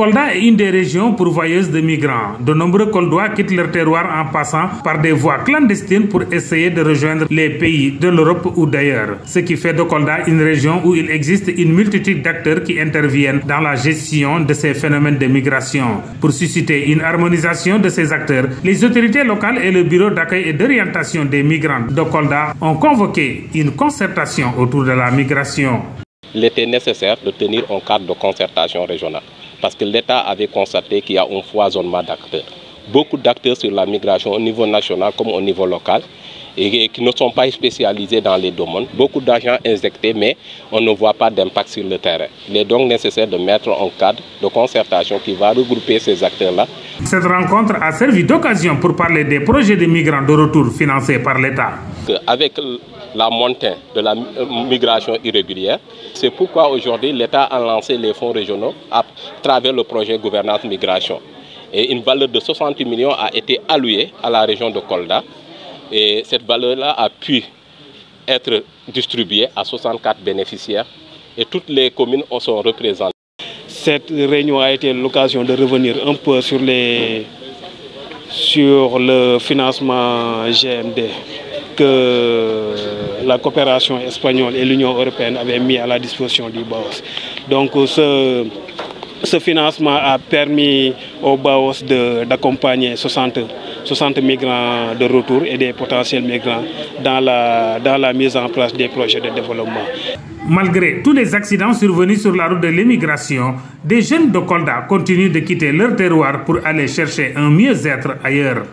Kolda est une des régions pourvoyeuses de migrants. De nombreux Koldois quittent leur terroir en passant par des voies clandestines pour essayer de rejoindre les pays de l'Europe ou d'ailleurs. Ce qui fait de Kolda une région où il existe une multitude d'acteurs qui interviennent dans la gestion de ces phénomènes de migration. Pour susciter une harmonisation de ces acteurs, les autorités locales et le bureau d'accueil et d'orientation des migrants de Kolda ont convoqué une concertation autour de la migration. Il était nécessaire de tenir un cadre de concertation régionale parce que l'État avait constaté qu'il y a un foisonnement d'acteurs. Beaucoup d'acteurs sur la migration au niveau national comme au niveau local et qui ne sont pas spécialisés dans les domaines. Beaucoup d'argent injecté mais on ne voit pas d'impact sur le terrain. Il est donc nécessaire de mettre un cadre de concertation qui va regrouper ces acteurs-là. Cette rencontre a servi d'occasion pour parler des projets de migrants de retour financés par l'État. Avec la montée de la migration irrégulière, c'est pourquoi aujourd'hui l'État a lancé les fonds régionaux à travers le projet Gouvernance Migration. Et une valeur de 68 millions a été allouée à la région de Kolda. Et cette valeur-là a pu être distribuée à 64 bénéficiaires et toutes les communes sont représentées. Cette réunion a été l'occasion de revenir un peu sur le financement GMD que la coopération espagnole et l'Union européenne avaient mis à la disposition du BAOS. Donc ce financement a permis au BAOS d'accompagner 60 migrants de retour et des potentiels migrants dans la mise en place des projets de développement. Malgré tous les accidents survenus sur la route de l'immigration, des jeunes de Kolda continuent de quitter leur terroir pour aller chercher un mieux-être ailleurs.